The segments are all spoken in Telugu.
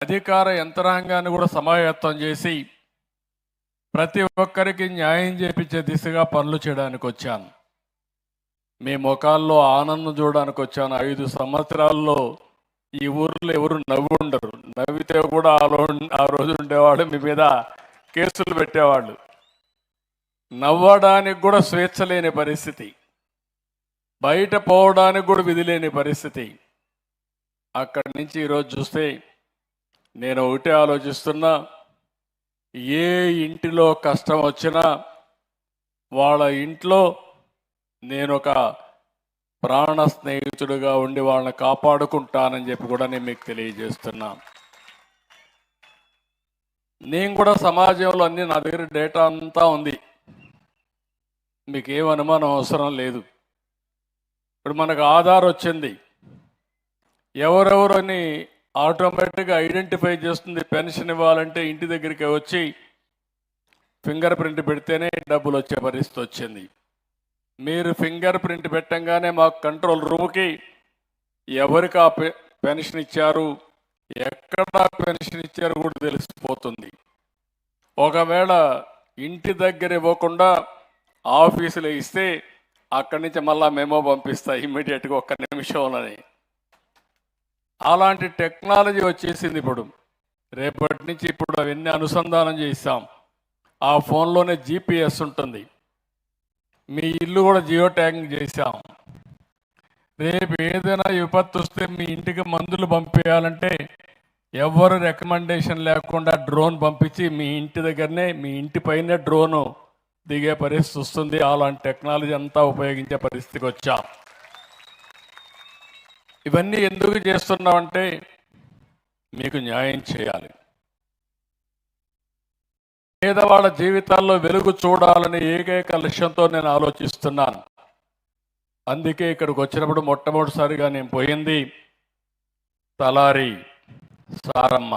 అధికార యంత్రాంగాన్ని కూడా సమాయత్తం చేసి ప్రతి ఒక్కరికి న్యాయం చేపించే దిశగా పనులు చేయడానికి వచ్చాను. మీ ముఖాల్లో ఆనందం చూడడానికి వచ్చాను. 5 సంవత్సరాల్లో ఈ ఊర్లో ఎవరు నవ్వు ఉండరు. నవ్వితే కూడా ఆ రోజు ఉండేవాళ్ళు మీ మీద కేసులు పెట్టేవాళ్ళు. నవ్వడానికి కూడా స్వేచ్ఛ లేని పరిస్థితి, బయట పోవడానికి కూడా విధి లేని పరిస్థితి. అక్కడి నుంచి ఈరోజు చూస్తే నేను ఒకటే ఆలోచిస్తున్నా, ఏ ఇంటిలో కష్టం వచ్చినా వాళ్ళ ఇంట్లో నేను ఒక ప్రాణ స్నేహితుడిగా ఉండి వాళ్ళని కాపాడుకుంటానని చెప్పి కూడా నేను మీకు తెలియజేస్తున్నా. నేను కూడా సమాజంలో అన్ని నా దగ్గర డేటా అంతా ఉంది, మీకు ఏం అనుమానం అవసరం లేదు. ఇప్పుడు మనకు ఆధార్ వచ్చింది, ఎవరెవరని ఆటోమేటిక్గా ఐడెంటిఫై చేస్తుంది. పెన్షన్ ఇవ్వాలంటే ఇంటి దగ్గరికి వచ్చి ఫింగర్ ప్రింట్ పెడితేనే డబ్బులు వచ్చే పరిస్థితి వచ్చింది. మీరు ఫింగర్ ప్రింట్ పెట్టంగానే మాకు కంట్రోల్ రూమ్కి ఎవరికి ఆ పెన్షన్ ఇచ్చారు, ఎక్కడ పెన్షన్ ఇచ్చారు కూడా తెలిసిపోతుంది. ఒకవేళ ఇంటి దగ్గర ఇవ్వకుండా ఆఫీసులో ఇస్తే అక్కడి నుంచి మళ్ళా మెమో పంపిస్తా ఇమ్మీడియట్గా 1 నిమిషంలోనే. అలాంటి టెక్నాలజీ వచ్చేసింది ఇప్పుడు. రేపటి నుంచి ఇప్పుడు అవన్నీ అనుసంధానం చేస్తాం. ఆ ఫోన్లోనే GPS ఉంటుంది, మీ ఇల్లు కూడా జియో ట్యాగింగ్ చేశాం. రేపు ఏదైనా విపత్తు వస్తే మీ ఇంటికి మందులు పంపించాలంటే ఎవరు రికమెండేషన్ లేకుండా డ్రోన్ పంపించి మీ ఇంటి దగ్గరనే, మీ ఇంటి పైనే డ్రోను దిగే పరిస్థితి వస్తుంది. అలాంటి టెక్నాలజీ అంతా ఉపయోగించే పరిస్థితికి వచ్చాం. ఇవన్నీ ఎందుకు చేస్తున్నామంటే మీకు న్యాయం చేయాలి, పేదవాళ్ళ జీవితాల్లో వెలుగు చూడాలని ఏకైక లక్ష్యంతో నేను ఆలోచిస్తున్నాను. అందుకే ఇక్కడికి వచ్చినప్పుడు మొట్టమొదటిసారిగా నేను పోయింది తలారి సారమ్మ.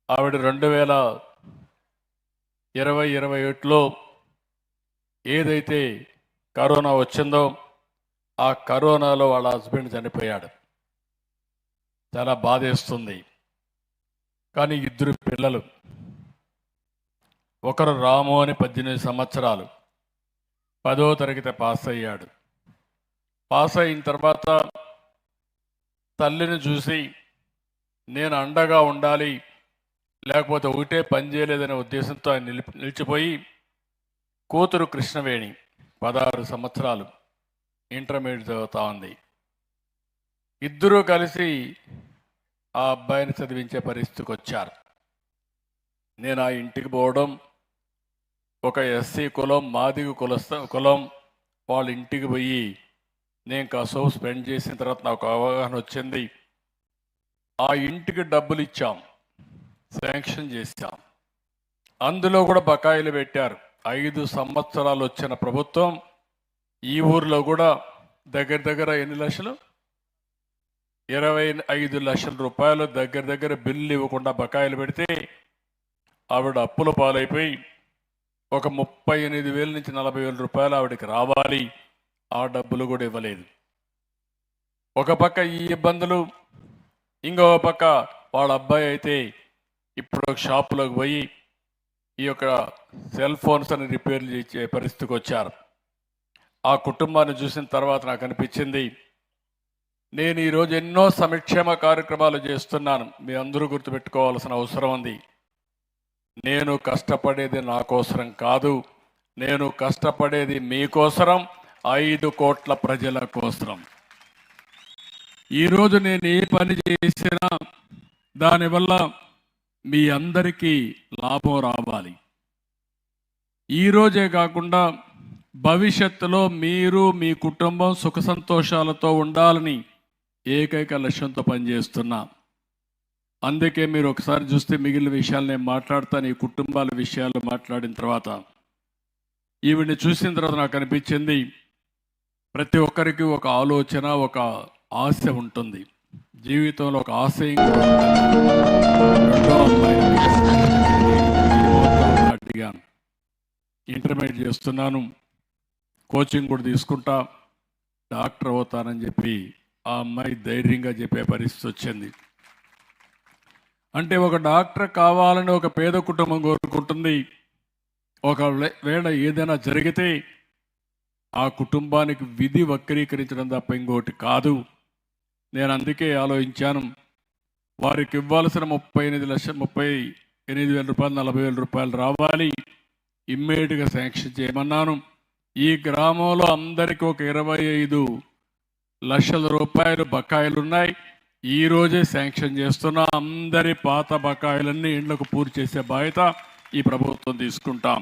ఆవిడ 2020-21లో ఏదైతే కరోనా వచ్చిందో ఆ కరోనాలో వాళ్ళ హస్బెండ్ చనిపోయాడు. చాలా బాధేస్తుంది. కానీ 2 పిల్లలు, ఒకరు రాము అని 18 సంవత్సరాలు, 10వ తరగతి పాస్ అయ్యాడు. పాస్ అయిన తర్వాత తల్లిని చూసి నేను అండగా ఉండాలి, లేకపోతే ఒకటే పని చేయలేదనే ఉద్దేశంతో ఆయన నిలిచిపోయి కూతురు కృష్ణవేణి 16 సంవత్సరాలు ఇంటర్మీడియట్ చదువుతా ఉంది. 2 కలిసి ఆ అబ్బాయిని చదివించే పరిస్థితికి వచ్చారు. నేను ఆ ఇంటికి పోవడం, ఒక ఎస్సీ కులం, మాదిగ కులం వాళ్ళ ఇంటికి పోయి నేను కాసేపు స్పెండ్ చేసిన తర్వాత నాకు అవగాహన వచ్చింది. ఆ ఇంటికి డబ్బులు ఇచ్చాం, శాంక్షన్ చేశాం, అందులో కూడా బకాయిలు పెట్టారు. 5 సంవత్సరాలు వచ్చిన ప్రభుత్వం ఈ ఊర్లో కూడా దగ్గర ఎన్ని లక్షలు, 25 లక్షల రూపాయలు దగ్గర బిల్లు ఇవ్వకుండా బకాయిలు పెడితే ఆవిడ అప్పుల పాలైపోయి ఒక 38,000 నుంచి 40,000 రూపాయలు ఆవిడకి రావాలి, ఆ డబ్బులు కూడా ఇవ్వలేదు. ఒక పక్క ఈ ఇబ్బందులు, ఇంకో పక్క వాళ్ళ అబ్బాయి అయితే ఇప్పుడు ఒక షాపులోకి పోయి ఈ యొక్క సెల్ ఫోన్స్ అని రిపేర్లు చేసే పరిస్థితికి వచ్చారు. ఆ కుటుంబాన్ని చూసిన తర్వాత నాకు అనిపించింది, నేను ఈరోజు ఎన్నో సంక్షేమ కార్యక్రమాలు చేస్తున్నాను. మీ అందరూ గుర్తుపెట్టుకోవాల్సిన అవసరం ఉంది. నేను కష్టపడేది నా కోసరం కాదు, నేను కష్టపడేది మీకోసరం, 5 కోట్ల ప్రజల కోసరం. ఈరోజు నేను ఏ పని చేసినా దానివల్ల మీ అందరికీ లాభం రావాలి. ఈరోజే కాకుండా భవిష్యత్తులో మీరు మీ కుటుంబం సుఖ సంతోషాలతో ఉండాలని ఏకైక లక్ష్యంతో పనిచేస్తున్నా. అందుకే మీరు ఒకసారి చూస్తే మిగిలిన విషయాలు నేను మాట్లాడతాను. ఈ కుటుంబాల విషయాలు మాట్లాడిన తర్వాత ఈవిడ్ని చూసిన తర్వాత నాకు అనిపించింది, ప్రతి ఒక్కరికి ఒక ఆలోచన, ఒక ఆశ ఉంటుంది జీవితంలో, ఒక ఆశయం కూడా అడిగాను. ఇంటర్మీడియట్ చేస్తున్నాను, కోచింగ్ కూడా తీసుకుంటా, డాక్టర్ అవుతానని చెప్పి ఆ అమ్మాయి ధైర్యంగా చెప్పే పరిస్థితి వచ్చింది. అంటే ఒక డాక్టర్ కావాలని ఒక పేద కుటుంబం కోరుకుంటుంది. ఒకవేళ ఏదైనా జరిగితే ఆ కుటుంబానికి విధి వక్రీకరించడం తప్ప ఇంకోటి కాదు. నేను అందుకే ఆలోచించాను, వారికి ఇవ్వాల్సిన 38,38,000 రూపాయలు, 40,000 రూపాయలు రావాలి, ఇమ్మీడియట్గా శాంక్షన్ చేయమన్నాను. ఈ గ్రామంలో అందరికీ ఒక 25 లక్షల రూపాయలు బకాయిలు ఉన్నాయి. ఈ రోజే శాంక్షన్ చేస్తున్నా. అందరి పాత బకాయిలన్నీ ఇండ్లకు పూర్తి చేసే బాధ్యత ఈ ప్రభుత్వం తీసుకుంటాం.